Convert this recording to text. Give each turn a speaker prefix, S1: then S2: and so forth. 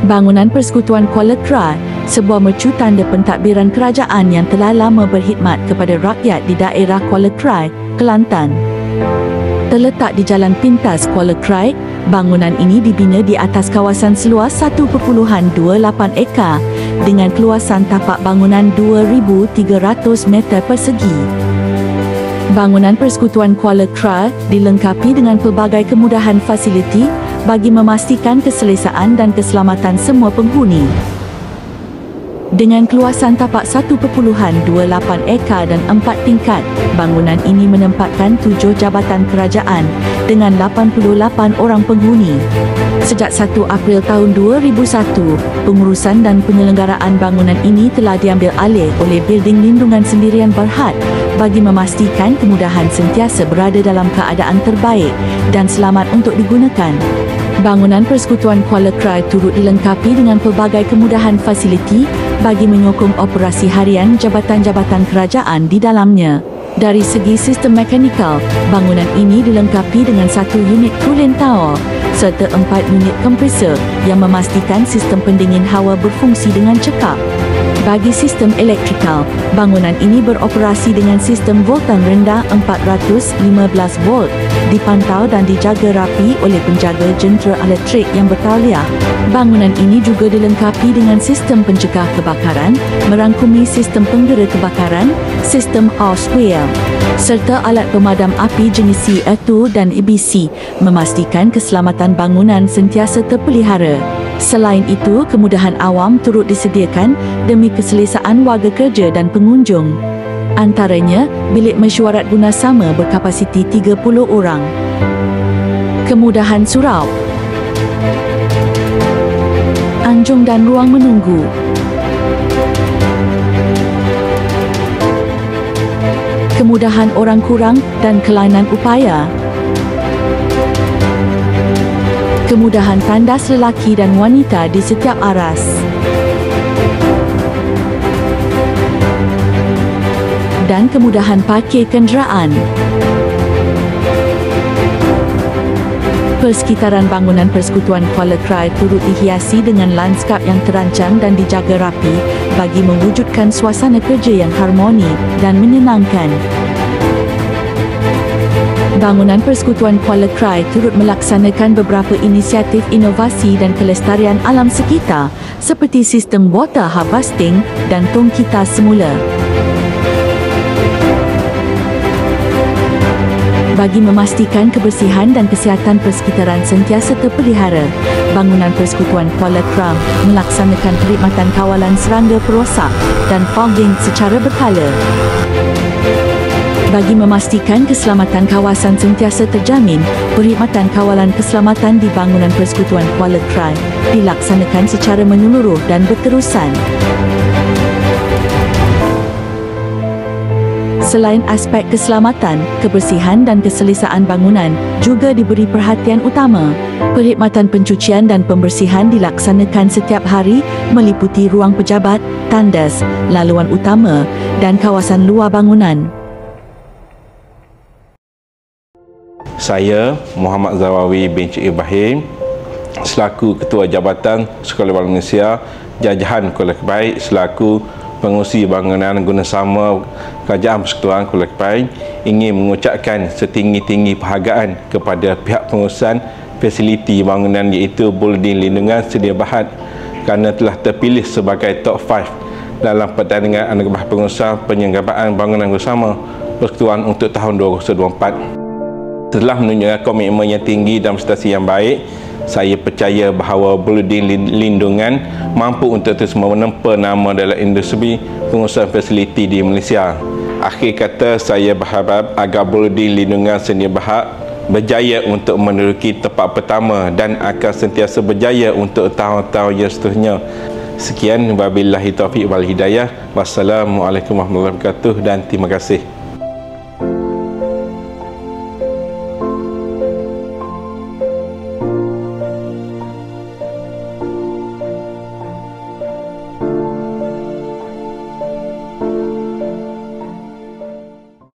S1: Bangunan Persekutuan Kuala Krai, sebuah mercu tanda pentadbiran kerajaan yang telah lama berkhidmat kepada rakyat di daerah Kuala Krai, Kelantan. Terletak di Jalan Pintas Kuala Krai, bangunan ini dibina di atas kawasan seluas 1.28 ekar dengan keluasan tapak bangunan 2,300 meter persegi. Bangunan Persekutuan Kuala Krai dilengkapi dengan pelbagai kemudahan fasiliti bagi memastikan keselesaan dan keselamatan semua penghuni. Dengan keluasan tapak 1.28 ekar dan 4 tingkat, bangunan ini menempatkan 7 jabatan kerajaan dengan 88 orang penghuni. Sejak 1 April tahun 2001, pengurusan dan penyelenggaraan bangunan ini telah diambil alih oleh Bilding Lindungan Sendirian Berhad bagi memastikan kemudahan sentiasa berada dalam keadaan terbaik dan selamat untuk digunakan. Bangunan Persekutuan Kuala Krai turut dilengkapi dengan pelbagai kemudahan fasiliti bagi menyokong operasi harian jabatan-jabatan kerajaan di dalamnya. Dari segi sistem mekanikal, bangunan ini dilengkapi dengan 1 unit cooling tower serta 4 unit kompresor yang memastikan sistem pendingin hawa berfungsi dengan cekap. Bagi sistem elektrikal, bangunan ini beroperasi dengan sistem voltan rendah 415 volt, dipantau dan dijaga rapi oleh penjaga jentera elektrik yang bertauliah. Bangunan ini juga dilengkapi dengan sistem pencegah kebakaran, merangkumi sistem penggera kebakaran, sistem house wheel, serta alat pemadam api jenis CO2 dan EBC, memastikan keselamatan bangunan sentiasa terpelihara. Selain itu, kemudahan awam turut disediakan demi keselesaan warga kerja dan pengunjung. Antaranya, bilik mesyuarat guna sama berkapasiti 30 orang. Kemudahan surau, anjung dan ruang menunggu. Kemudahan orang kurang dan kelainan upaya. Kemudahan tandas lelaki dan wanita di setiap aras. Dan kemudahan parkir kenderaan. Persekitaran bangunan Persekutuan Kuala Krai turut dihiasi dengan lanskap yang terancang dan dijaga rapi bagi mewujudkan suasana kerja yang harmoni dan menyenangkan. Bangunan Persekutuan Kuala Krai turut melaksanakan beberapa inisiatif inovasi dan kelestarian alam sekitar seperti sistem water harvesting dan tong kita semula. Bagi memastikan kebersihan dan kesihatan persekitaran sentiasa terpelihara, bangunan Persekutuan Kuala Krai melaksanakan perkhidmatan kawalan serangga perosak dan fogging secara berkala. Bagi memastikan keselamatan kawasan sentiasa terjamin, perkhidmatan kawalan keselamatan di bangunan Persekutuan Kuala Krai dilaksanakan secara menyeluruh dan berterusan. Selain aspek keselamatan, kebersihan dan keselesaan bangunan juga diberi perhatian utama. Perkhidmatan pencucian dan pembersihan dilaksanakan setiap hari meliputi ruang pejabat, tandas, laluan utama dan kawasan luar bangunan.
S2: Saya Muhammad Zawawi bin Cik Ibrahim selaku Ketua Jabatan Sekolah Bahasa Malaysia Jajahan Kuala Krai selaku pengurusi bangunan guna sama Kerajaan Persekutuan Kuala Krai ingin mengucapkan setinggi-tinggi penghargaan kepada pihak pengurusan fasiliti bangunan iaitu Building Lindungan Sedia Berhad kerana telah terpilih sebagai top 5 dalam pertandingan anugerah pengurusan penyelenggaraan bangunan bersama Persekutuan untuk tahun 2024. Setelah menunjukkan komitmen yang tinggi dan prestasi yang baik, saya percaya bahawa Building Lindungan mampu untuk terus menempa nama dalam industri pengurusan fasiliti di Malaysia. Akhir kata, saya berharap agar Building Lindungan Sedia Berhad berjaya untuk menduduki tempat pertama dan akan sentiasa berjaya untuk tahun-tahun yang seterusnya. Sekian, wabillahi taufiq wal hidayah. Wassalamualaikum warahmatullahi wabarakatuh dan terima kasih.